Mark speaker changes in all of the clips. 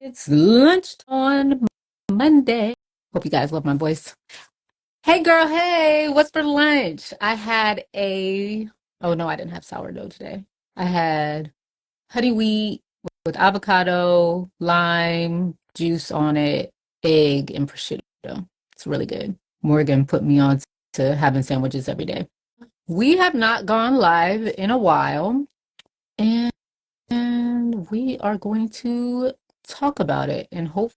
Speaker 1: It's lunch on Monday. Hope you guys love my voice. Hey girl, hey, what's for lunch? Oh no, I didn't have sourdough today. I had honey wheat with avocado, lime, juice on it, egg, and prosciutto. It's really good. Morgan put me on to having sandwiches every day. We have not gone live in a while, and we are going to talk about it and hope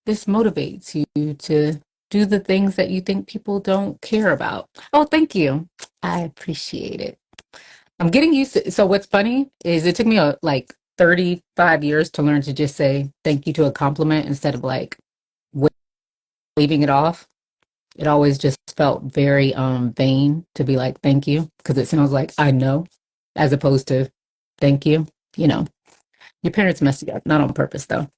Speaker 1: this motivates you to do the things that you think people don't care about. Oh, thank you. I appreciate it. I'm getting used to so what's funny is it took me like 35 years to learn to just say thank you to a compliment instead of like wa- waving it off. It always just felt very vain to be like thank you because it sounds like I know as opposed to thank you. You know, your parents mess you up, not on purpose though.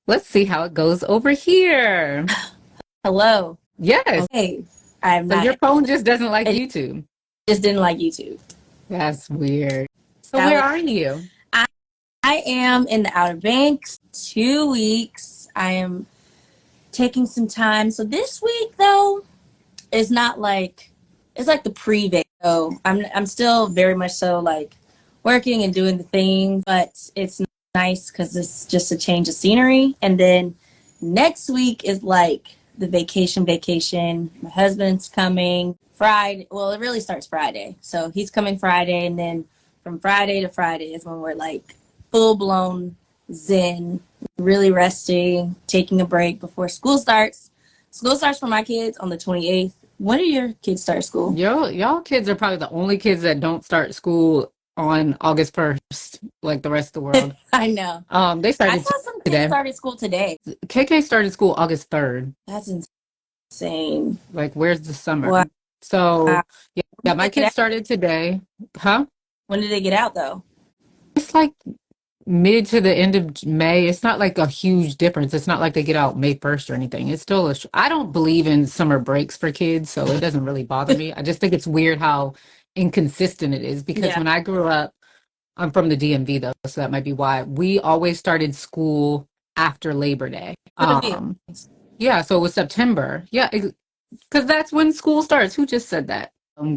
Speaker 1: Let's see how it goes over here.
Speaker 2: Hello.
Speaker 1: Yes.
Speaker 2: Okay. I'm
Speaker 1: So your
Speaker 2: not,
Speaker 1: phone just doesn't like
Speaker 2: it
Speaker 1: YouTube.
Speaker 2: just didn't like YouTube.
Speaker 1: That's weird. So
Speaker 2: That
Speaker 1: where
Speaker 2: was,
Speaker 1: are you?
Speaker 2: I, I am in the Outer Banks, 2 weeks. I am taking some time. So this week though, is not like, it's like the pre-vac. So I'm still very much so like working and doing the thing, but it's nice because it's just a change of scenery. And then next week is like the vacation. My husband's coming Friday. Well, it really starts Friday. So he's coming Friday, and then from Friday to Friday is when we're like full blown zen, really resting, taking a break before school starts. School starts for my kids on the 28th. When do your kids start school?
Speaker 1: Y'all kids are probably the only kids that don't start school on August 1st, like the rest of the world.
Speaker 2: I know.
Speaker 1: They
Speaker 2: I
Speaker 1: started
Speaker 2: saw some kids
Speaker 1: today.
Speaker 2: started school today.
Speaker 1: KK started school August 3rd.
Speaker 2: That's insane.
Speaker 1: Like, where's the summer?
Speaker 2: Wow.
Speaker 1: So,
Speaker 2: When
Speaker 1: yeah,
Speaker 2: did
Speaker 1: my
Speaker 2: they get
Speaker 1: kids
Speaker 2: out?
Speaker 1: started today. Huh?
Speaker 2: When did they get out though?
Speaker 1: It's like mid to the end of May. It's not like a huge difference. It's not like they get out May 1st or anything. It's still I don't believe in summer breaks for kids, so it doesn't really bother me. I just think it's weird how inconsistent it is because
Speaker 2: Yeah.
Speaker 1: when I grew up, I'm from the DMV though, so that might be why we always started school after Labor Day.
Speaker 2: So do we.
Speaker 1: Yeah, so it was September. Yeah, because that's when school starts. Who just said that?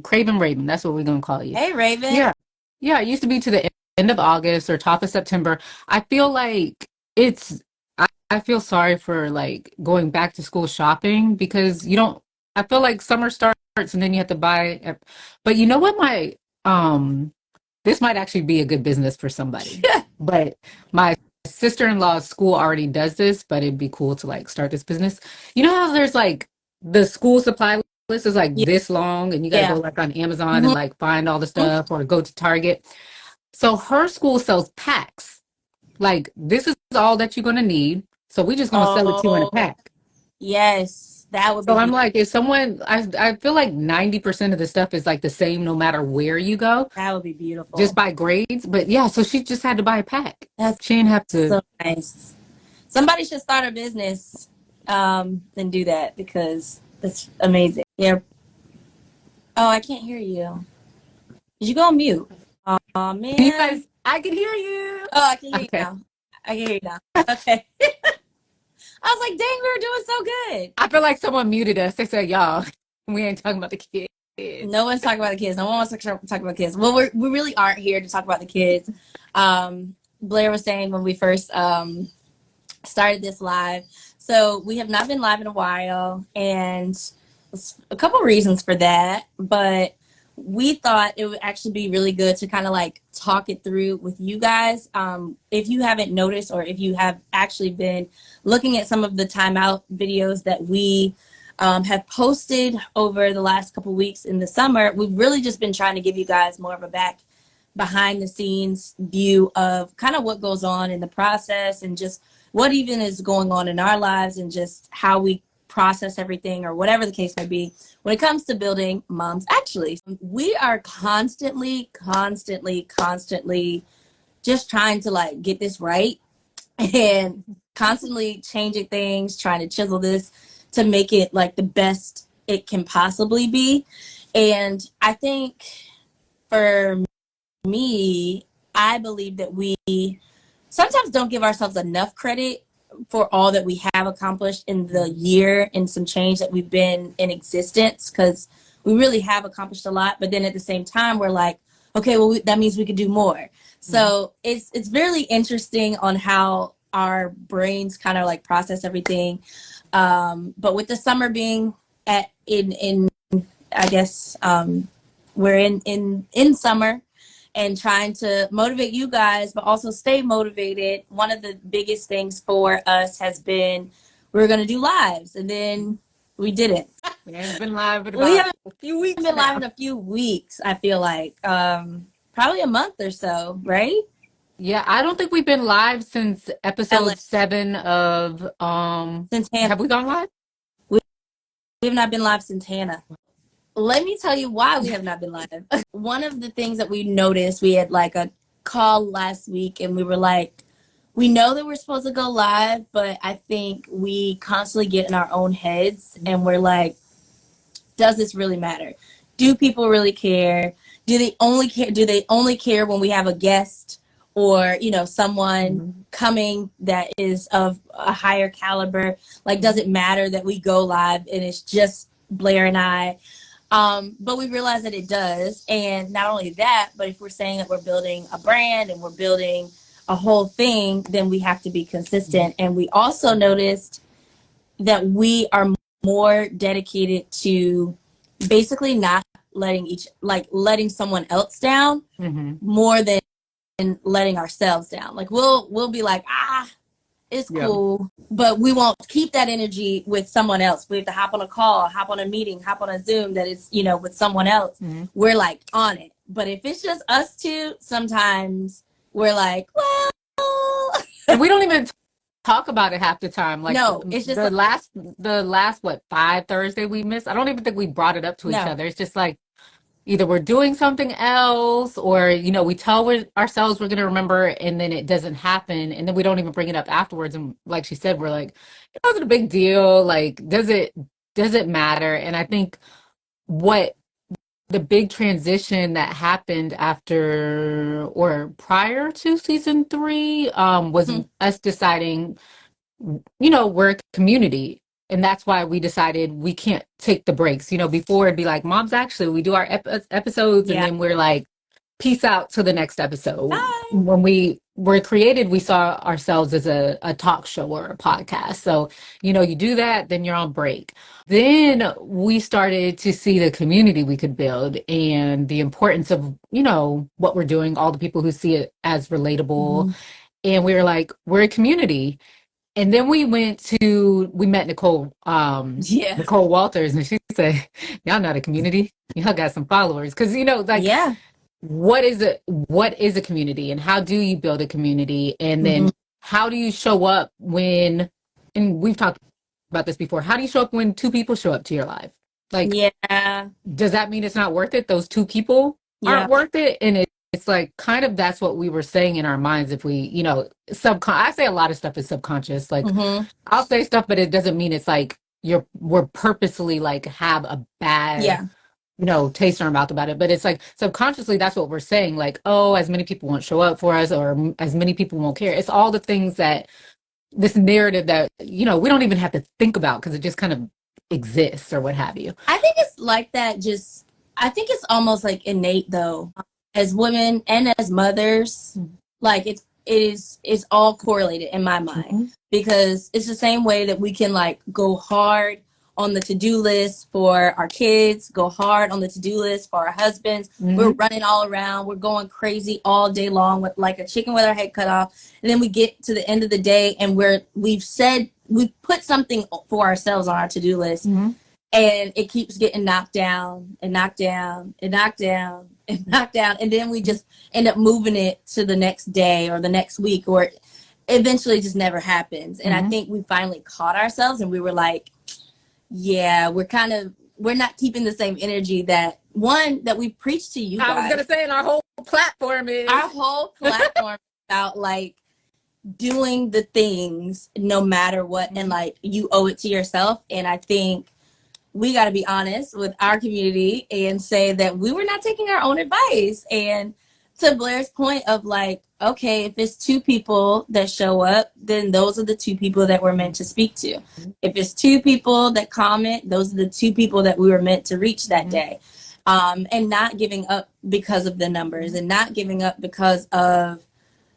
Speaker 1: Craven Raven. That's what we're gonna call you.
Speaker 2: Hey Raven.
Speaker 1: Yeah. Yeah, it used to be to the end of August or top of September. I feel like I feel sorry for like going back to school shopping because you don't, I feel like summer starts and then you have to buy, but you know what um, this might actually be a good business for somebody, but my sister-in-law's school already does this, but it'd be cool to like start this business. You know how there's like the school supply list is like
Speaker 2: Yeah.
Speaker 1: this long and you got to go
Speaker 2: Yeah.
Speaker 1: like on Amazon and
Speaker 2: Mhm.
Speaker 1: like find all the stuff or go to Target. So her school sells packs. Like this is all that you're gonna need. So we're just gonna sell it to you in a
Speaker 2: Oh
Speaker 1: pack.
Speaker 2: yes, that would be
Speaker 1: So I'm
Speaker 2: beautiful.
Speaker 1: like, if someone, I feel like 90% of the stuff is like the same no matter where you go,
Speaker 2: That would be
Speaker 1: just
Speaker 2: beautiful.
Speaker 1: by grades. But yeah, so she just had to buy a pack.
Speaker 2: That's
Speaker 1: She didn't have to.
Speaker 2: so nice. Somebody should start a business and do that because that's amazing. Yeah. Oh, I can't hear you. Did you go on mute? Oh
Speaker 1: You
Speaker 2: man.
Speaker 1: guys, I can hear you.
Speaker 2: Oh, I can hear you
Speaker 1: Okay.
Speaker 2: now. I can hear you now. Okay. I was like, dang, we were doing so good.
Speaker 1: I feel like someone muted us. They said, y'all, we ain't talking about the kids.
Speaker 2: No one's talking about the kids. No one wants to talk about kids. Well, we really aren't here to talk about the kids. Blair was saying when we first started this live. So we have not been live in a while, and a couple reasons for that. But we thought it would actually be really good to kind of like talk it through with you guys. If you haven't noticed, or if you have actually been looking at some of the timeout videos that we have posted over the last couple weeks in the summer, we've really just been trying to give you guys more of a behind the scenes view of kind of what goes on in the process and just what even is going on in our lives and just how we process everything or whatever the case may be when it comes to building moms. Actually, we are constantly just trying to like get this right and constantly changing things, trying to chisel this to make it like the best it can possibly be. And I think for me, I believe that we sometimes don't give ourselves enough credit for all that we have accomplished in the year and some change that we've been in existence, because we really have accomplished a lot. But then at the same time, we're like, okay, well, that means we could do more. So it's really interesting on how our brains kind of like process everything. But with the summer being in I guess we're in summer and trying to motivate you guys, but also stay motivated. One of the biggest things for us has been we were going to do lives, and then we didn't.
Speaker 1: We haven't been live in
Speaker 2: We
Speaker 1: about
Speaker 2: haven't
Speaker 1: a few weeks
Speaker 2: been live
Speaker 1: now.
Speaker 2: in a few weeks, I feel like. Probably a month or so, right?
Speaker 1: Yeah, I don't think we've been live since
Speaker 2: LA,
Speaker 1: episode 7 of
Speaker 2: since Hannah.
Speaker 1: have we gone live?
Speaker 2: We have not been live since Hannah. Let me tell you why we have not been live. One of the things that we noticed, we had like a call last week and we were like, we know that we're supposed to go live, but I think we constantly get in our own heads and we're like, does this really matter? Do people really care? Do they only care when we have a guest or, someone coming that is of a higher caliber? Like, does it matter that we go live and it's just Blair and I? But we realize that it does. And not only that, but if we're saying that we're building a brand and we're building a whole thing, then we have to be consistent. And we also noticed that we are more dedicated to basically not letting someone else down more than letting ourselves down. Like we'll be like, it's cool, but we won't keep that energy with someone else. We have to hop on a call, hop on a meeting, hop on a Zoom that is, with someone else. We're like on it. But if it's just us two, sometimes we're like, well,
Speaker 1: And we don't even talk about it half the time. Like
Speaker 2: no, it's just
Speaker 1: the last what 5 Thursday we missed. I don't even think we brought it up to each other. It's just like either we're doing something else or we tell ourselves we're going to remember and then it doesn't happen and then we don't even bring it up afterwards. And like she said, we're like, it wasn't a big deal. Like, does it matter? And I think what the big transition that happened after or prior to season 3 was us deciding we're a community. And that's why we decided we can't take the breaks. Before it'd be like, Moms Actually, we do our episodes and then we're like, peace out to the next episode.
Speaker 2: Bye.
Speaker 1: When we were created, we saw ourselves as a talk show or a podcast. So, you do that, then you're on break. Then we started to see the community we could build and the importance of, what we're doing, all the people who see it as relatable. And we were like, we're a community. And then we met Nicole, Nicole Walters, and she said, y'all not a community. Y'all got some followers. Cause what is a community and how do you build a community? And then how do you show up and we've talked about this before, how do you show up when 2 people show up to your life? Like, does that mean it's not worth it? Those 2 people aren't worth it? And it's like kind of that's what we were saying in our minds. If we, I say a lot of stuff is subconscious. Like I'll say stuff, but it doesn't mean it's like we're purposely like have a bad, taste in our mouth about it. But it's like subconsciously that's what we're saying. Like, oh, as many people won't show up for us, or as many people won't care. It's all the things that this narrative that we don't even have to think about because it just kind of exists or what have you.
Speaker 2: I think it's like that. I think it's almost like innate though. As women and as mothers, like it's all correlated in my mind because it's the same way that we can like go hard on the to-do list for our kids, go hard on the to-do list for our husbands. We're running all around. We're going crazy all day long with like a chicken with our head cut off. And then we get to the end of the day and we've put something for ourselves on our to-do list. And it keeps getting knocked down and knocked down and knocked down and knocked down. And then we just end up moving it to the next day or the next week, or eventually just never happens. And I think we finally caught ourselves and we were like, yeah, we're not keeping the same energy that we preach to you guys.
Speaker 1: I was going to say, and our whole platform is
Speaker 2: about like doing the things no matter what. And like you owe it to yourself. And I think we got to be honest with our community and say that we were not taking our own advice. And to Blair's point of like, okay, if it's two people that show up, then those are the two people that we're meant to speak to. If it's two people that comment, those are the two people that we were meant to reach that day. And not giving up because of the numbers, and not giving up because of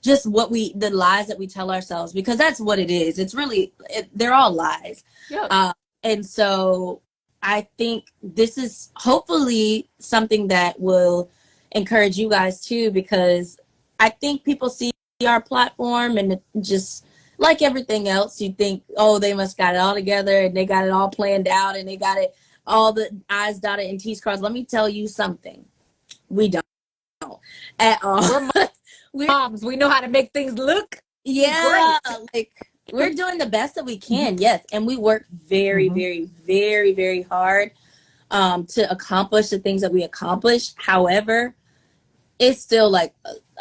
Speaker 2: just the lies that we tell ourselves, because that's what it is. It's really, they're all lies.
Speaker 1: Yep.
Speaker 2: And so I think this is hopefully something that will encourage you guys too, because I think people see our platform and just like everything else, you think, oh, they must got it all together and they got it all planned out and they got it all the I's dotted and T's crossed. Let me tell you something. We don't at all.
Speaker 1: We're moms. We know how to make things look
Speaker 2: Yeah,
Speaker 1: great.
Speaker 2: like we're doing the best that we can. Yes. And we work very, very, very, very hard to accomplish the things that we accomplish. However, it's still like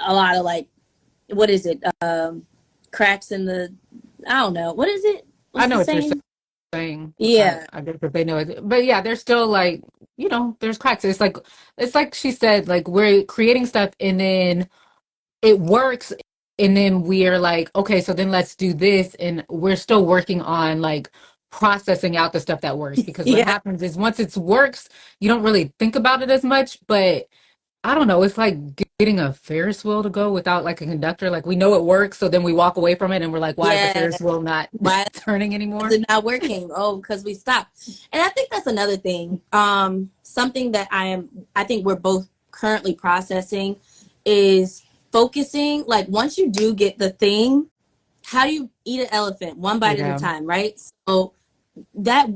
Speaker 2: a lot of like, what is it? Cracks in the, I don't know. What is it?
Speaker 1: I
Speaker 2: What's
Speaker 1: know
Speaker 2: the
Speaker 1: what you're
Speaker 2: saying?
Speaker 1: saying.
Speaker 2: Yeah.
Speaker 1: I guess if they know it, but yeah, there's still like, there's cracks. It's like she said, like we're creating stuff and then it works, and then we are like, okay, so then let's do this, and we're still working on like processing out the stuff that works, because what
Speaker 2: Yeah.
Speaker 1: happens is once it works, you don't really think about it as much. But I don't know, it's like getting a Ferris wheel to go without like a conductor. Like we know it works, so then we walk away from it and we're like, why is the
Speaker 2: Yeah.
Speaker 1: Ferris wheel not
Speaker 2: Why
Speaker 1: turning
Speaker 2: is
Speaker 1: anymore?
Speaker 2: it not working? Oh, because we stopped. And I think that's another thing. Something that I think we're both currently processing is focusing. Like once you do get the thing, how do you eat an elephant? One bite at a
Speaker 1: Yeah.
Speaker 2: time, right? So that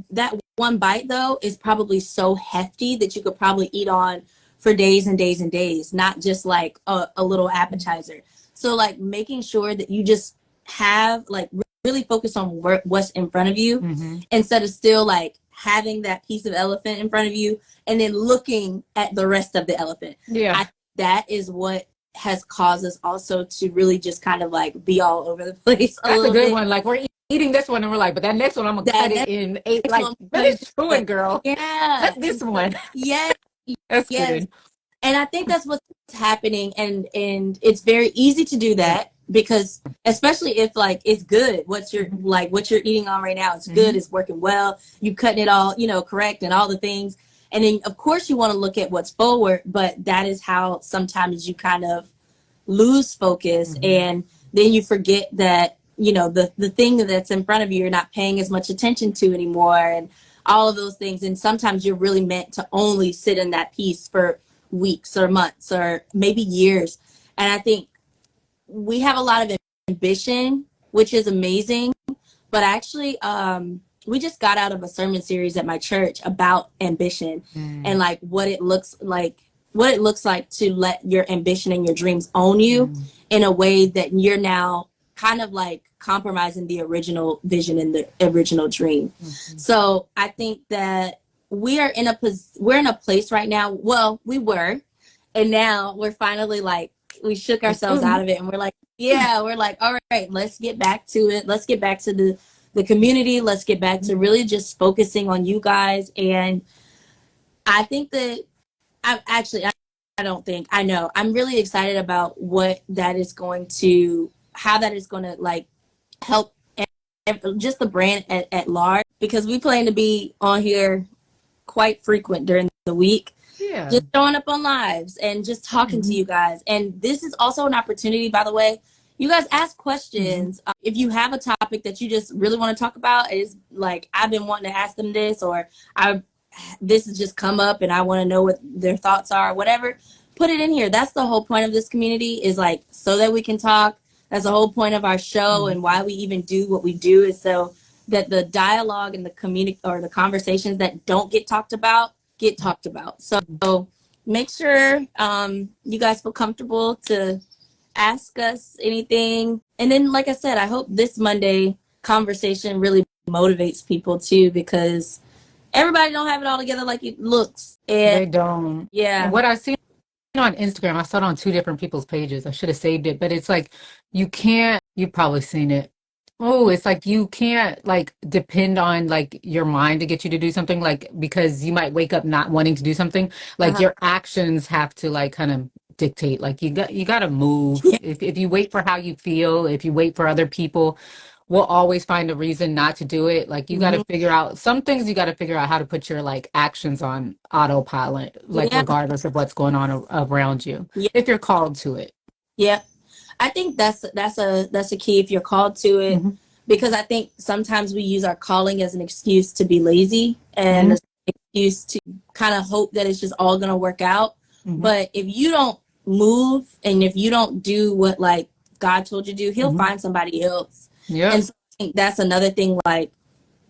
Speaker 2: one bite though is probably so hefty that you could probably eat on for days and days and days, not just like a little appetizer. So like making sure that you just have like really focus on what's in front of you, instead of still like having that piece of elephant in front of you and then looking at the rest of the elephant.
Speaker 1: Yeah.
Speaker 2: That is what has caused us also to really just kind of like be all over the place a
Speaker 1: That's a
Speaker 2: little
Speaker 1: good
Speaker 2: bit.
Speaker 1: one. Like we're eating this one and we're like, but that next one I'm gonna cut it
Speaker 2: That
Speaker 1: in eight.
Speaker 2: next
Speaker 1: Like,
Speaker 2: one,
Speaker 1: finish chewing, girl.
Speaker 2: yeah,
Speaker 1: Cut this one.
Speaker 2: yes,
Speaker 1: That's
Speaker 2: yes.
Speaker 1: good.
Speaker 2: And I think that's what's happening, and it's very easy to do that because especially if like it's good, what you're eating on right now, it's good, it's working well, you cutting it all, correct, and all the things. And then of course you want to look at what's forward, but that is how sometimes you kind of lose focus, and then you forget that the thing that's in front of you you're not paying as much attention to anymore, and all of those things. And sometimes you're really meant to only sit in that piece for weeks or months or maybe years. And I think we have a lot of ambition, which is amazing, but actually we just got out of a sermon series at my church about ambition and like what it looks like to let your ambition and your dreams own you in a way that you're now kind of like compromising the original vision and the original dream. So I think that we're in a place right now. Well, we were, and now we're finally like we shook ourselves out of it, and we're like, yeah, we're like, all right, let's get back to it. Let's get back to the community. Let's get back to really just focusing on you guys. And I think that I don't think, I know, I'm really excited about how that is going to like help just the brand at large, because we plan to be on here quite frequent during the week.
Speaker 1: Yeah.
Speaker 2: Just showing up on lives and just talking to you guys. And this is also an opportunity, by the way. You guys ask questions. If you have a topic that you just really want to talk about, is like I've been wanting to ask them this, or this has just come up and I want to know what their thoughts are, whatever. Put it in here. That's the whole point of this community, is like so that we can talk. That's the whole point of our show, and why we even do what we do, is so that the dialogue and the or the conversations that don't get talked about get talked about. So make sure you guys feel comfortable to ask us anything. And then, like I said, I hope this Monday conversation really motivates people too, because everybody don't have it all together like it looks. And
Speaker 1: They don't. And
Speaker 2: yeah,
Speaker 1: what I see on Instagram, I saw it on two different people's pages. I should have saved it, but it's like you've probably seen it. Oh, it's like you can't like depend on like your mind to get you to do something, like because you might wake up not wanting to do something. Like your actions have to like kind of dictate. Like you got to move.
Speaker 2: Yeah.
Speaker 1: If you wait for how you feel, if you wait for other people, we'll always find a reason not to do it. Like you got to
Speaker 2: Hmm.
Speaker 1: figure out some things. You got to figure out how to put your like actions on autopilot, like
Speaker 2: Yeah.
Speaker 1: regardless of what's going on around you,
Speaker 2: Yeah.
Speaker 1: if you're called to it.
Speaker 2: Yeah. I think that's a key if you're called to it,
Speaker 1: Hmm.
Speaker 2: because I think sometimes we use our calling as an excuse to be lazy and
Speaker 1: Hmm.
Speaker 2: an excuse to kind of hope that it's just all going to work out.
Speaker 1: Hmm.
Speaker 2: But if you don't move and if you don't do what like God told you to do, he'll
Speaker 1: Hmm.
Speaker 2: find somebody else. And
Speaker 1: Yep.
Speaker 2: so I think that's another thing, like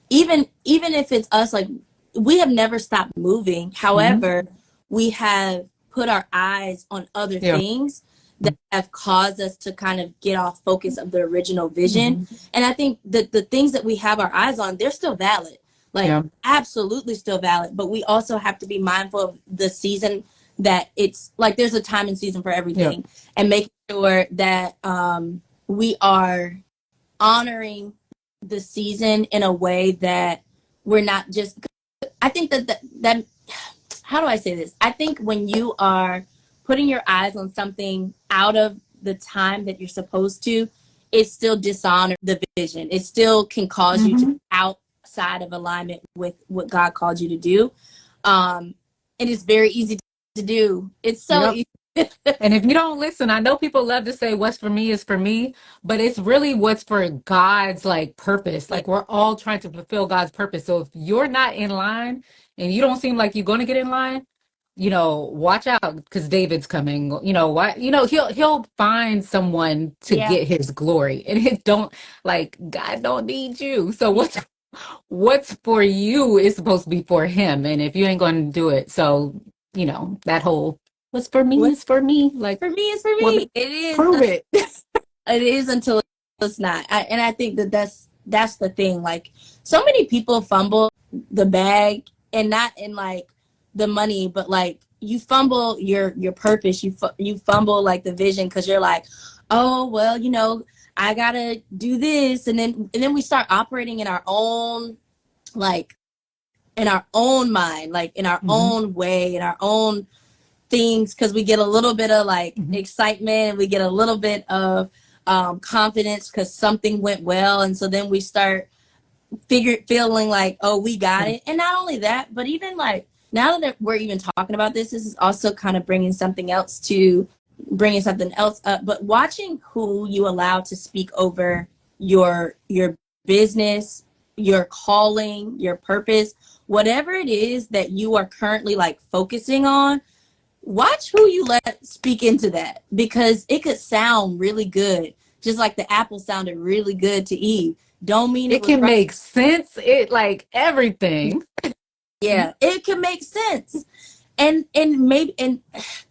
Speaker 2: even if it's us, like we have never stopped moving.
Speaker 1: Hmm.
Speaker 2: However, we have put our eyes on other
Speaker 1: Yeah.
Speaker 2: things that have caused us to kind of get off focus of the original vision.
Speaker 1: Hmm.
Speaker 2: And I think that the things that we have our eyes on, they're still valid, like
Speaker 1: Yeah.
Speaker 2: absolutely still valid. But we also have to be mindful of the season, that it's like there's a time and season for
Speaker 1: Yeah.
Speaker 2: everything, and making sure that we are honoring the season in a way that we're not just, I think that how do I say this? I think when you are putting your eyes on something out of the time that you're supposed to, it still dishonors the vision. It still can cause you to be
Speaker 1: Hmm.
Speaker 2: outside of alignment with what God called you to do. And it's very easy to do. It's so
Speaker 1: Yep.
Speaker 2: easy.
Speaker 1: And if you don't listen, I know people love to say what's for me is for me, but it's really what's for God's like purpose.
Speaker 2: Yeah.
Speaker 1: Like we're all trying to fulfill God's purpose. So if you're not in line and you don't seem like you're going to get in line, watch out because David's coming. Why? He'll find someone to
Speaker 2: Yeah.
Speaker 1: get his glory, and it don't like God don't need you. So
Speaker 2: Yeah.
Speaker 1: what's for you is supposed to be for him, and if you ain't going to do it, so that whole what's for me
Speaker 2: What
Speaker 1: is for me. Like,
Speaker 2: for me is for
Speaker 1: well,
Speaker 2: me. It is.
Speaker 1: prove it.
Speaker 2: It is until it's not. And I think that that's the thing. Like so many people fumble the bag, and not in like the money, but like you fumble your purpose. You fumble like the vision, because you're like, oh well, I gotta do this, and then we start operating in our own, like in our own mind, like in our
Speaker 1: Hmm.
Speaker 2: own way, in our own things, because we get a little bit of like
Speaker 1: Hmm.
Speaker 2: excitement, and we get a little bit of confidence because something went well, and so then we start feeling like, oh, we got it. And not only that, but even like now that we're even talking about this is also kind of bringing something else up. But watching who you allow to speak over your business, your calling, your purpose, whatever it is that you are currently like focusing on, watch who you let speak into that, because it could sound really good, just like the apple sounded really good to Eve. Don't mean it
Speaker 1: It
Speaker 2: was
Speaker 1: can
Speaker 2: right.
Speaker 1: make sense. It like everything.
Speaker 2: Yeah, it can make sense. And maybe, and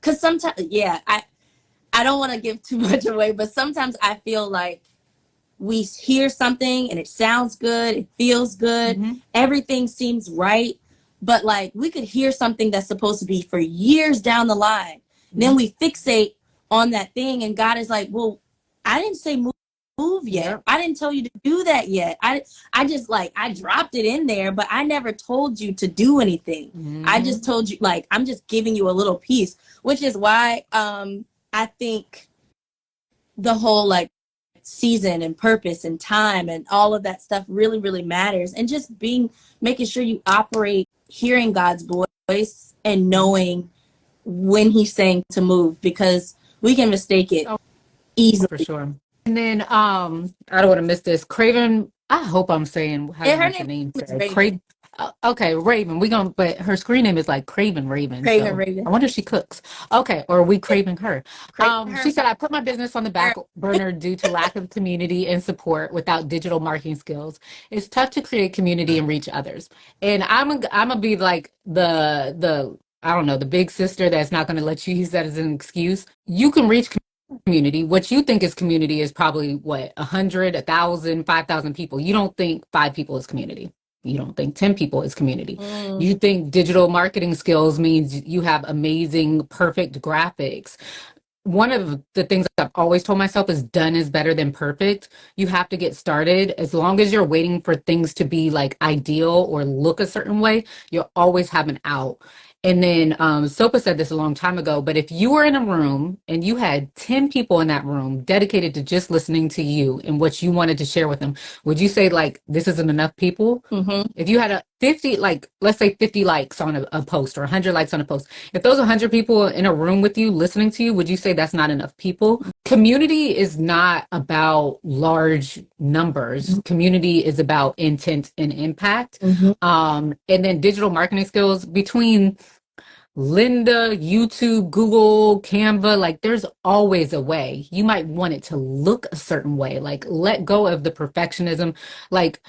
Speaker 2: because sometimes, yeah, I don't want to give too much away, but sometimes I feel like we hear something and it sounds good, it feels good,
Speaker 1: Hmm.
Speaker 2: everything seems right, but like we could hear something that's supposed to be for years down the line. And then
Speaker 1: Hmm.
Speaker 2: we fixate on that thing, and God is like, well, I didn't say move yet.
Speaker 1: Yep.
Speaker 2: I didn't tell you to do that yet. I just like I dropped it in there, but I never told you to do anything. I
Speaker 1: Hmm.
Speaker 2: just told you, like, I'm just giving you a little piece, which is why I think the whole like season and purpose and time and all of that stuff really really matters, and just making sure you operate hearing God's voice and knowing when he's saying to move, because we can mistake it
Speaker 1: Oh, for
Speaker 2: easily.
Speaker 1: sure. And then I don't want to miss this. Craven, I hope I'm saying how you
Speaker 2: And her
Speaker 1: want your
Speaker 2: name
Speaker 1: name
Speaker 2: is
Speaker 1: said.
Speaker 2: Raven.
Speaker 1: Okay, Raven. But her screen name is like Craven Raven.
Speaker 2: Craven
Speaker 1: So I
Speaker 2: Raven.
Speaker 1: wonder if she cooks. Okay, or are we craving her?
Speaker 2: Craven her.
Speaker 1: She said I put my business on the back burner due to lack of community and support without digital marketing skills. It's tough to create community and reach others. And I'm gonna be like the I don't know, the big sister that's not gonna let you use that as an excuse. You can reach community. What you think is community is probably what 100, 1,000, 5,000 people. You don't think 5 people is community. You don't think 10 people is community.
Speaker 2: Mm.
Speaker 1: You think digital marketing skills means you have amazing, perfect graphics. One of the things I've always told myself is done is better than perfect. You have to get started. As long as you're waiting for things to be like ideal or look a certain way, you'll always have an out. And then Sopa said this a long time ago, but if you were in a room and you had 10 people in that room dedicated to just listening to you and what you wanted to share with them, would you say like this isn't enough people?
Speaker 2: Mm-hmm.
Speaker 1: If you had a 50, like let's say 50 likes on a post or 100 likes on a post, if those 100 people in a room with you listening to you, would you say that's not enough people? Community is not about large numbers. Community is about intent and impact.
Speaker 2: Mm-hmm.
Speaker 1: And then digital marketing skills between Linda, YouTube, Google, Canva, like there's always a way. You might want it to look a certain way, like let go of the perfectionism. Like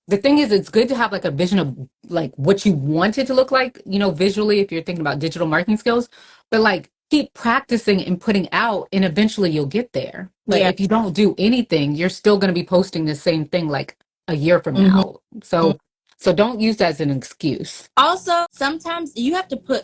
Speaker 1: the thing is, it's good to have like a vision of like what you want it to look like, you know, visually, if you're thinking about digital marketing skills, but like keep practicing and putting out, and eventually you'll get there. But
Speaker 2: Yeah.
Speaker 1: if you don't do anything, you're still going to be posting the same thing like a year from
Speaker 2: Mm-hmm.
Speaker 1: now. So don't use that as an excuse.
Speaker 2: Also, sometimes you have to put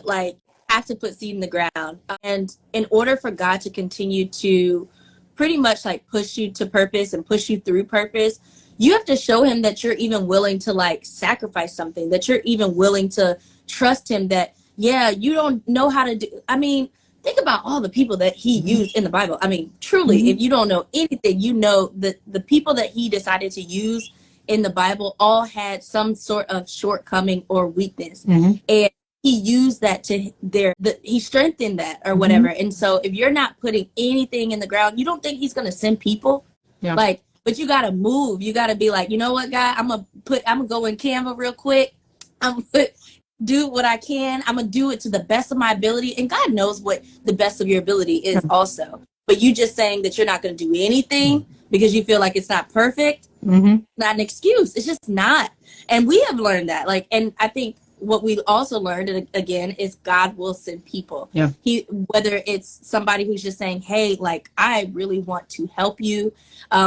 Speaker 2: seed in the ground. And in order for God to continue to pretty much like push you to purpose and push you through purpose, you have to show him that you're even willing to like sacrifice something, that you're even willing to trust him that, yeah, you don't know how to do. I mean, think about all the people that he used in the Bible. I mean, truly, if you don't know anything, you know that the people that he decided to use in the Bible all had some sort of shortcoming or weakness.
Speaker 1: Mm-hmm.
Speaker 2: And he used that to he strengthened that or whatever. And so if you're not putting anything in the ground, you don't think he's going to send people?
Speaker 1: Yeah.
Speaker 2: Like, but you got to move. You got to be like, you know what, guy, I'm going to go in Canva real quick. I'm going to do what I can. I'm going to do it to the best of my ability. And God knows what the best of your ability is also. But you just saying that you're not going to do anything because you feel like it's not perfect, not an excuse. It's just not. And we have learned that. Like, and I think what we also learned again is God will send people.
Speaker 1: Yeah.
Speaker 2: Whether it's somebody who's just saying, hey, like, I really want to help you.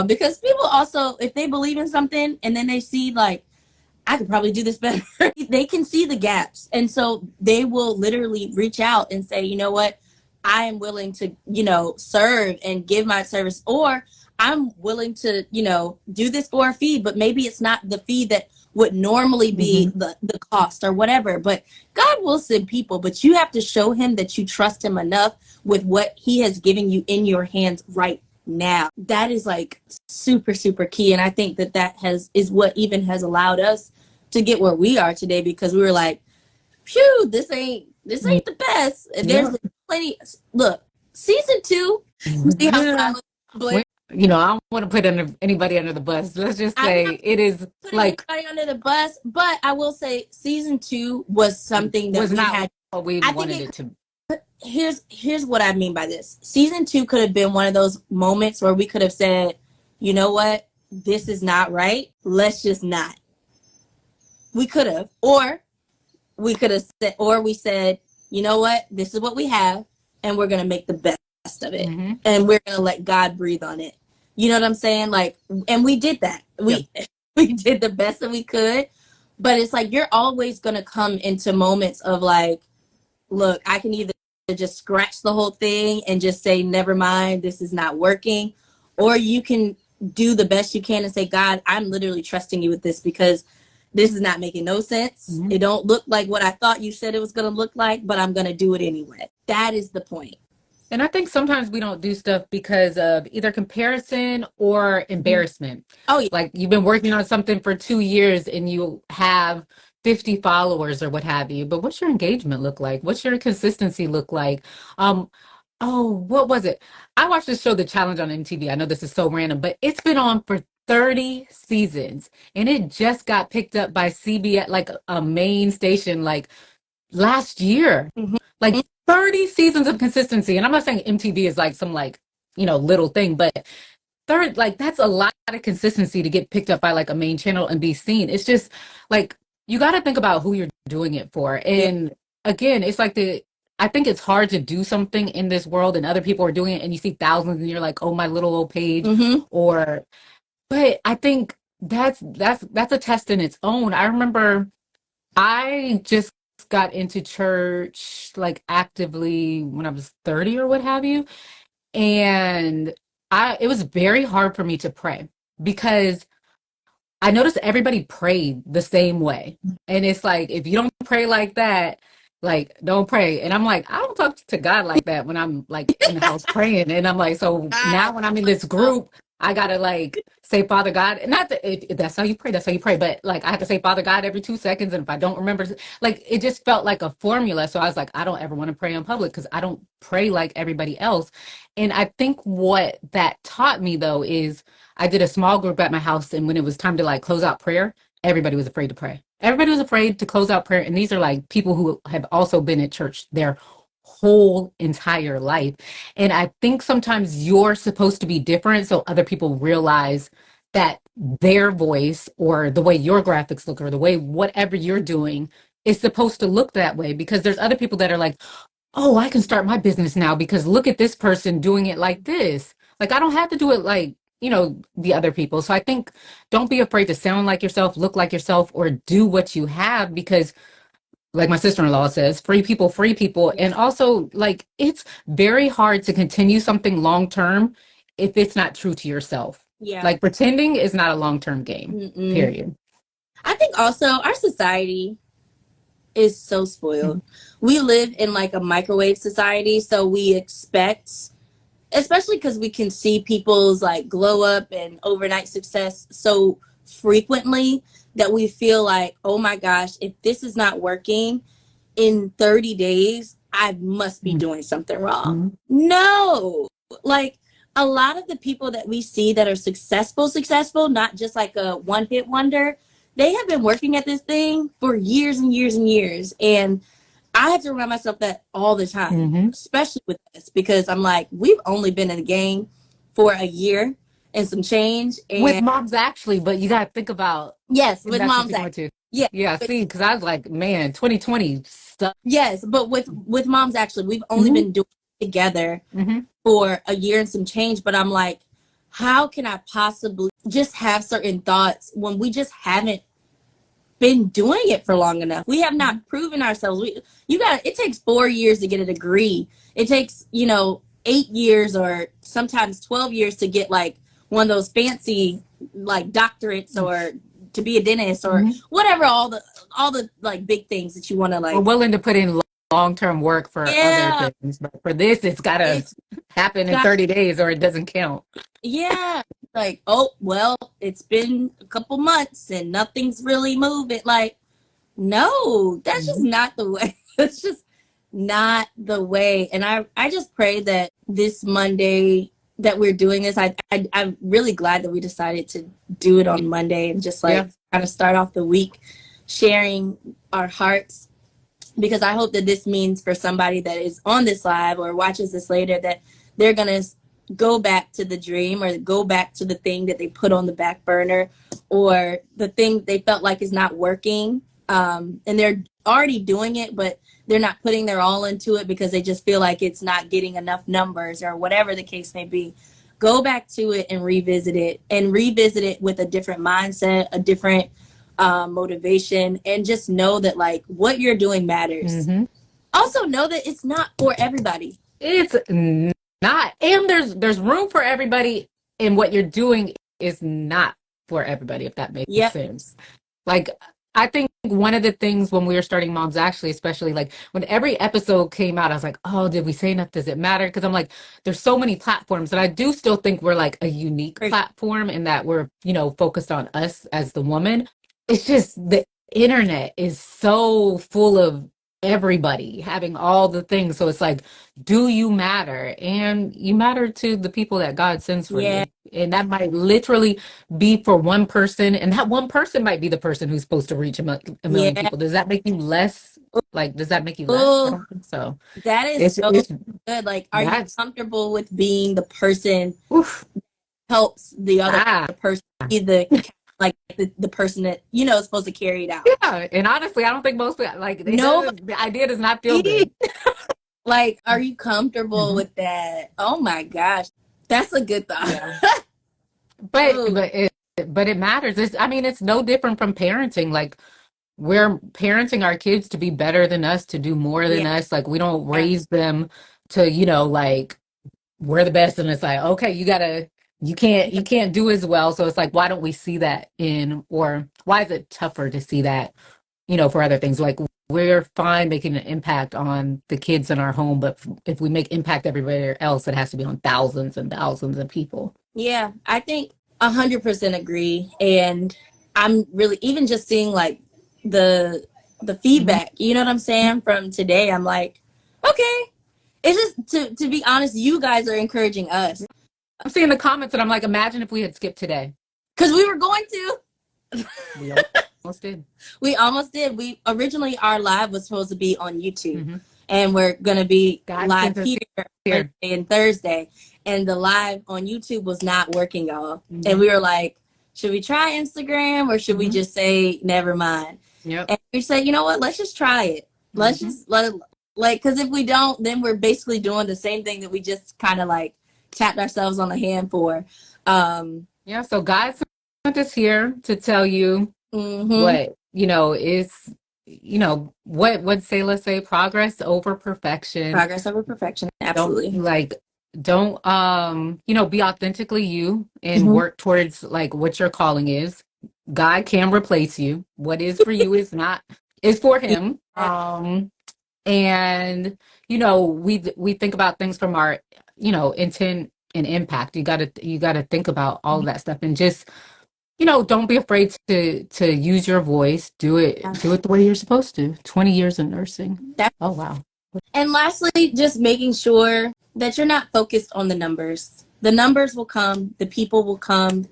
Speaker 2: Because people also, if they believe in something and then they see like, I could probably do this better. They can see the gaps. And so they will literally reach out and say, you know what? I am willing to, you know, serve and give my service, or I'm willing to, you know, do this for a fee, but maybe it's not the fee that would normally be the cost or whatever. But God will send people, but you have to show him that you trust him enough with what he has given you in your hands right now. That is like super, super key. And I think that is what even has allowed us to get where we are today, because we were like, phew, this ain't the best. And there's plenty. Look, season 2. See how silent Blair.
Speaker 1: You know, I don't want to put anybody under the bus. Let's just say it is like
Speaker 2: anybody under the bus, but I will say season 2 was something that we
Speaker 1: not
Speaker 2: had.
Speaker 1: what we wanted it to.
Speaker 2: Here's what I mean by this. Season 2 could have been one of those moments where we could have said, you know what, this is not right. Let's just not. We could have, or we could have said, or we said, you know what, this is what we have, and we're gonna make the best of it, and we're gonna let God breathe on it. You know what I'm saying? Like, and we did that. We did the best that we could, but it's like you're always gonna come into moments of like, look, I can either just scratch the whole thing and just say, never mind, this is not working, or you can do the best you can and say, God, I'm literally trusting you with this because this is not making no sense. It don't look like what I thought you said it was going to look like, but I'm going to do it anyway. That is the point.
Speaker 1: And I think sometimes we don't do stuff because of either comparison or embarrassment.
Speaker 2: Oh, yeah.
Speaker 1: Like you've been working on something for 2 years and you have 50 followers or what have you, but what's your engagement look like? What's your consistency look like? What was it? I watched this show, The Challenge, on MTV. I know this is so random, but it's been on for 30 seasons and it just got picked up by CBS, like a main station, like last year. Like 30 seasons of consistency. And I'm not saying MTV is like some like, you know, little thing, but that's a lot of consistency to get picked up by like a main channel and be seen. It's just like you got to think about who you're doing it for. And again, it's like I think it's hard to do something in this world and other people are doing it and you see thousands and you're like, oh, my little old page. But I think that's a test in its own. I remember I just got into church like actively when I was 30 or what have you. And it was very hard for me to pray because I noticed everybody prayed the same way. And it's like, if you don't pray like that, Like, don't pray. And I'm like, I don't talk to God like that when I'm like in the house praying. And I'm like, so now
Speaker 2: God.
Speaker 1: when I'm in this group, I gotta like say Father God. And not that if that's how you pray, that's how you pray. But like I have to say Father God every 2 seconds. And if I don't remember, like it just felt like a formula. So I was like, I don't ever want to pray in public because I don't pray like everybody else. And I think what that taught me though is I did a small group at my house, and when it was time to like close out prayer, everybody was afraid to pray. Everybody was afraid to close out prayer. And these are like people who have also been at church their whole entire life. And I think sometimes you're supposed to be different so other people realize that their voice or the way your graphics look or the way whatever you're doing is supposed to look that way, because there's other people that are like, oh, I can start my business now because look at this person doing it like this. Like, I don't have to do it like, the other people. So I think don't be afraid to sound like yourself, look like yourself, or do what you have because, like my sister-in-law says, free people, free people.
Speaker 2: Yeah.
Speaker 1: And also, like, it's very hard to continue something long term if it's not true to yourself.
Speaker 2: Yeah.
Speaker 1: Like, pretending is not a long-term game,
Speaker 2: Mm-mm.
Speaker 1: period.
Speaker 2: I think also our society is so spoiled. We live in like a microwave society, so we expect, especially because we can see people's like glow up and overnight success so frequently, that we feel like, oh my gosh, if this is not working in 30 days, I must be doing something wrong.
Speaker 1: Mhm.
Speaker 2: No, like a lot of the people that we see that are successful, not just like a one hit wonder, they have been working at this thing for years and years and years. And I have to remind myself that all the time,
Speaker 1: Mhm.
Speaker 2: especially with this, because I'm like, we've only been in the game for a year and some change.
Speaker 1: With
Speaker 2: And
Speaker 1: moms, actually, but you got to think about
Speaker 2: yes,
Speaker 1: if
Speaker 2: with
Speaker 1: that's what
Speaker 2: mom's
Speaker 1: you're
Speaker 2: act.
Speaker 1: going to.
Speaker 2: Yeah.
Speaker 1: Yeah,
Speaker 2: But
Speaker 1: see, because I was like, man, 2020 sucks.
Speaker 2: yes, but with moms actually, we've only
Speaker 1: Hmm.
Speaker 2: been doing it together
Speaker 1: Hmm.
Speaker 2: for a year and some change. But I'm like, how can I possibly just have certain thoughts when we just haven't been doing it for long enough? We have not proven ourselves. It takes 4 years to get a degree. It takes, 8 years or sometimes 12 years to get like one of those fancy like doctorates, or to be a dentist, or
Speaker 1: Hmm.
Speaker 2: whatever, all the like big things that you want to
Speaker 1: We're
Speaker 2: like.
Speaker 1: willing to put in long-term work for other
Speaker 2: Yeah,
Speaker 1: things, but for this, it's got to
Speaker 2: it's
Speaker 1: happen in
Speaker 2: got
Speaker 1: 30 days or it doesn't count.
Speaker 2: yeah. Like, oh well, it's been a couple months and nothing's really moving. Like, no, that's just
Speaker 1: Hmm.
Speaker 2: not the way. That's just not the way. And I just pray that this Monday that we're doing this, I'm really glad that we decided to do it on Monday and just
Speaker 1: Yeah.
Speaker 2: like kind of start off the week sharing our hearts, because I hope that this means for somebody that is on this live or watches this later that they're going to go back to the dream or go back to the thing that they put on the back burner, or the thing they felt like is not working. And they're already doing it, but they're not putting their all into it because they just feel like it's not getting enough numbers or whatever the case may be. Go back to it and revisit it with a different mindset, a different motivation, and just know that like what you're doing matters.
Speaker 1: Hmm.
Speaker 2: Also know that it's not for everybody.
Speaker 1: It's not, and there's room for everybody, and what you're doing is not for everybody, if that makes
Speaker 2: Yep.
Speaker 1: sense. Like, I think one of the things when we were starting Moms Actually, especially like when every episode came out, I was like, oh, did we say enough? Does it matter? Because I'm like, there's so many platforms, and I do still think we're like a unique platform in that we're, focused on us as the woman. It's just the internet is so full of everybody having all the things. So it's like, do you matter? And you matter to the people that God sends for
Speaker 2: Yeah.
Speaker 1: you. And that might literally be for one person, and that one person might be the person who's supposed to reach a million
Speaker 2: Yeah.
Speaker 1: people. Does that make you less? Like, does that make you less? I
Speaker 2: Oh,
Speaker 1: don't think so.
Speaker 2: that is so
Speaker 1: It's
Speaker 2: good. Like, are you
Speaker 1: that's
Speaker 2: comfortable with being the person
Speaker 1: oof.
Speaker 2: helps the other
Speaker 1: Ah,
Speaker 2: person be the person that is supposed to carry it out?
Speaker 1: yeah. And honestly, I don't think most like it
Speaker 2: Nobody.
Speaker 1: doesn't. The idea does not feel good.
Speaker 2: Like, are you comfortable
Speaker 1: Hmm.
Speaker 2: with that? Oh my gosh, that's a good thought.
Speaker 1: Yeah. But
Speaker 2: Oh,
Speaker 1: but it but it matters. I mean, it's no different from parenting. Like, we're parenting our kids to be better than us, to do more
Speaker 2: yeah,
Speaker 1: than us. Like, we don't raise them to, like we're the best, and it's like, okay, you can't do as well. So it's like, why don't we see that in, or why is it tougher to see that for other things. Like we're fine making an impact on the kids in our home, but if we make impact everywhere else, it has to be on thousands and thousands of people.
Speaker 2: Yeah, I think 100% agree. And I'm really even just seeing like the the
Speaker 1: Mm-hmm.
Speaker 2: feedback, you know what I'm saying, from today. I'm like, okay. It's just to be honest, you guys are encouraging us
Speaker 1: I'm seeing the comments and I'm like, imagine if we had skipped today.
Speaker 2: because we were going to.
Speaker 1: We almost did.
Speaker 2: We almost did. We originally our live was supposed to be on YouTube,
Speaker 1: Mm-hmm.
Speaker 2: and we're gonna be
Speaker 1: God
Speaker 2: live
Speaker 1: sent us
Speaker 2: here Wednesday
Speaker 1: here.
Speaker 2: and Thursday. And the live on YouTube was not working, y'all. And
Speaker 1: Mm-hmm.
Speaker 2: we were like, should we try Instagram or should we
Speaker 1: Mm-hmm.
Speaker 2: just say never mind?
Speaker 1: Yep.
Speaker 2: And we said, you know what? Let's just try it. Let's
Speaker 1: Mm-hmm.
Speaker 2: just let it, like, because if we don't, then we're basically doing the same thing that we just kind of like tapped ourselves on the hand for.
Speaker 1: Yeah. So God sent us here to tell you
Speaker 2: Mm-hmm.
Speaker 1: what is what Selah say, progress over perfection.
Speaker 2: Progress over perfection.
Speaker 1: don't
Speaker 2: Absolutely.
Speaker 1: like don't be authentically you and
Speaker 2: Mm-hmm.
Speaker 1: work towards like what your calling is. God can replace you. What is for you is for him.
Speaker 2: Yeah.
Speaker 1: And we think about things from our intent and impact. You gotta think about all of that stuff and just don't be afraid to use your voice. Do it the way you're supposed to. 20 years in nursing.
Speaker 2: That,
Speaker 1: Oh wow.
Speaker 2: and lastly, just making sure that you're not focused on the numbers. The numbers will come, the people will come.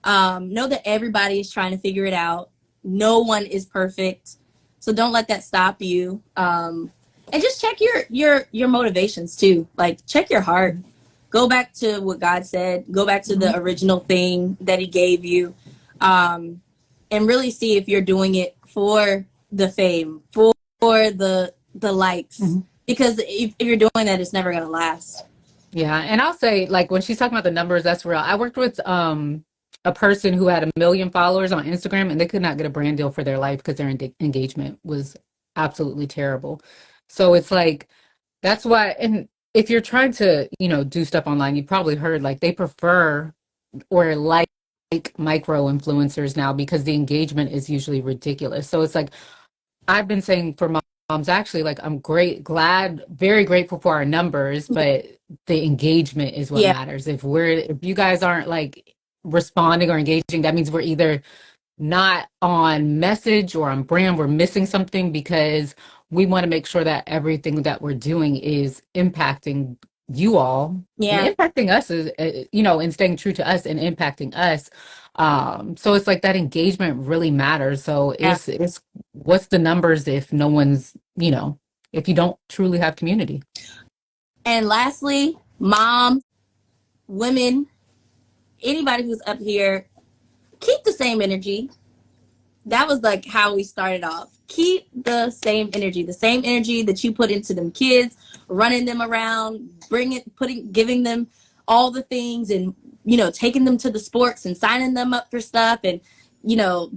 Speaker 2: Know that everybody is trying to figure it out. No one is perfect. So don't let that stop you. And just check your motivations too. Like check your heart. Go back to what God said. Go back to the
Speaker 1: Mhm.
Speaker 2: original thing that He gave you, and really see if you're doing it for the fame, for the likes.
Speaker 1: Mhm.
Speaker 2: Because if you're doing that, it's never gonna last.
Speaker 1: Yeah, and I'll say, like, when she's talking about the numbers, that's real. I worked with a person who had 1 million followers on Instagram, and they could not get a brand deal for their life because their engagement was absolutely terrible. So it's like that's why, and if you're trying to, do stuff online, you probably heard like they prefer or like micro influencers now because the engagement is usually ridiculous. So it's like I've been saying for moms, actually, like I'm glad, very grateful for our numbers, but the engagement is what
Speaker 2: Yeah,
Speaker 1: matters. If you guys aren't like responding or engaging, that means we're either not on message or on brand. We're missing something because we want to make sure that everything that we're doing is impacting you all and
Speaker 2: yeah.
Speaker 1: impacting us is, and staying true to us and impacting us. So it's like that engagement really matters. So
Speaker 2: Yeah.
Speaker 1: it's what's the numbers if no one's, if you don't truly have community.
Speaker 2: And lastly, moms, women, anybody who's up here, keep the same energy. That was like how we started off. Keep the same energy that you put into them kids, running them around, giving them all the things, and taking them to the sports and signing them up for stuff, and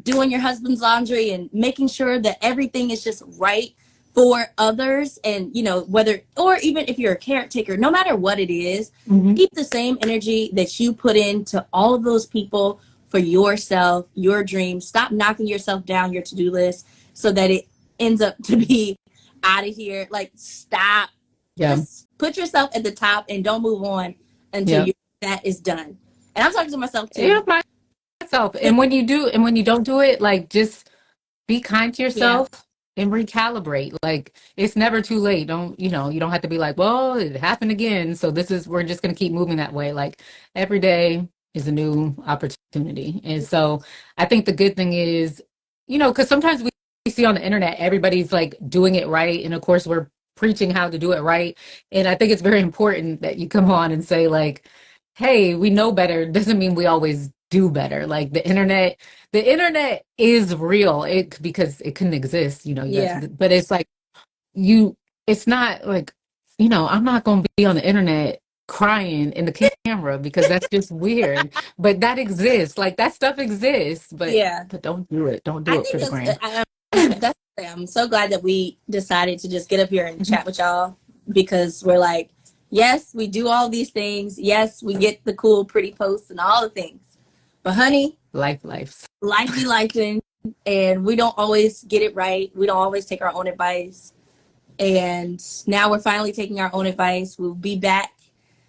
Speaker 2: doing your husband's laundry and making sure that everything is just right for others. And whether, or even if you're a caretaker, no matter what it is,
Speaker 1: Mm-hmm.
Speaker 2: keep the same energy that you put into all of those people for yourself, your dreams. Stop knocking yourself down your to-do list so that it ends up to be out of here. Like stop.
Speaker 1: Yeah.
Speaker 2: Just put yourself at the top and don't move on until
Speaker 1: Yeah.
Speaker 2: that is done. And I'm talking to myself
Speaker 1: Yeah.
Speaker 2: too.
Speaker 1: Myself. And when you don't do it, like just be kind to
Speaker 2: Yeah.
Speaker 1: yourself and recalibrate. Like it's never too late. You don't have to be like, well, it happened again. So we're just going to keep moving that way. Like every day is a new opportunity. And so I think the good thing is, because sometimes we see on the internet, everybody's like doing it right. And of course we're preaching how to do it right. And I think it's very important that you come on and say like, hey, we know better. Doesn't mean we always do better. Like the internet is real because it couldn't exist, you guys,
Speaker 2: Yeah.
Speaker 1: but it's like you it's not like I'm not going to be on the internet crying in the camera because that's just weird, but that exists, like that stuff exists, but
Speaker 2: Yeah.
Speaker 1: don't
Speaker 2: I
Speaker 1: do it
Speaker 2: think
Speaker 1: for the
Speaker 2: that's
Speaker 1: gram.
Speaker 2: that's I'm so glad that we decided to just get up here and chat with y'all, because we're like, yes, we do all these things. Yes, we get the cool, pretty posts and all the things. But honey,
Speaker 1: Life.
Speaker 2: life be life. and we don't always get it right. We don't always take our own advice. And now we're finally taking our own advice. We'll be back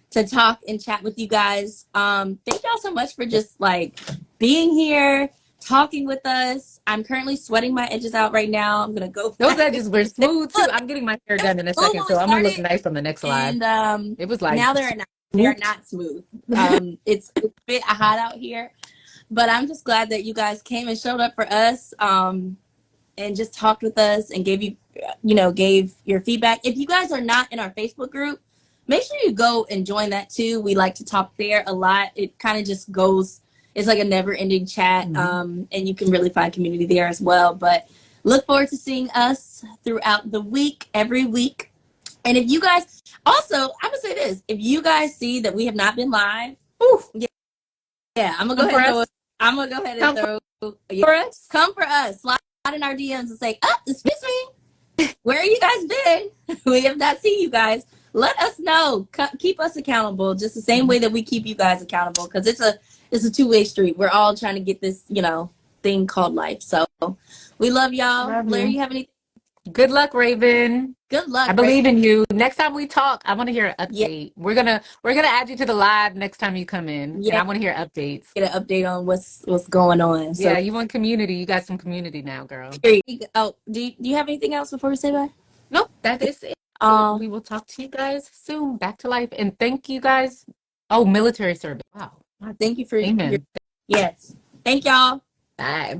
Speaker 2: to talk and chat with you guys. Thank y'all so much for just like being here, talking with us. I'm currently sweating my edges out right now. I'm gonna go.
Speaker 1: Those edges were smooth too.
Speaker 2: Look,
Speaker 1: I'm getting my hair done in a
Speaker 2: smooth
Speaker 1: second,
Speaker 2: when we
Speaker 1: so I'm gonna look
Speaker 2: started,
Speaker 1: nice on the next live.
Speaker 2: and
Speaker 1: It was like
Speaker 2: now they're not smooth. It's a bit hot out here, but I'm just glad that you guys came and showed up for us. And just talked with us and gave your feedback. If you guys are not in our Facebook group, make sure you go and join that too. We like to talk there a lot. It kind of just goes, it's like a never ending chat. And you can really find community there as well. But look forward to seeing us throughout the week, every week. And if you guys, also, I'm gonna say this, if you guys see that we have not been live, I'm gonna go ahead and throw
Speaker 1: for us.
Speaker 2: come for us. Slide in our DMs and say, "Oh, excuse me, where have you guys been? We have not seen you guys. Let us know. Keep us accountable, just the same way that we keep you guys accountable, because it's a two-way street. We're all trying to get this, thing called life. So we love y'all.
Speaker 1: Love
Speaker 2: Blair,
Speaker 1: you.
Speaker 2: you have anything?
Speaker 1: Good luck, Raven.
Speaker 2: Good luck.
Speaker 1: I believe in you. Next time we talk, I want to hear an
Speaker 2: Yeah.
Speaker 1: update. We're gonna add you to the live next time you come in, and
Speaker 2: Yeah.
Speaker 1: I want to hear updates.
Speaker 2: Get an update on what's going on.
Speaker 1: Yeah, you want community. You got some community now, girl.
Speaker 2: Oh, do you have anything else before we say bye?
Speaker 1: Nope, that is it. We will talk to you guys soon. Back to life, and thank you guys. Oh, military service. Wow.
Speaker 2: Thank you for
Speaker 1: Amen.
Speaker 2: yes. Thank y'all.
Speaker 1: Bye.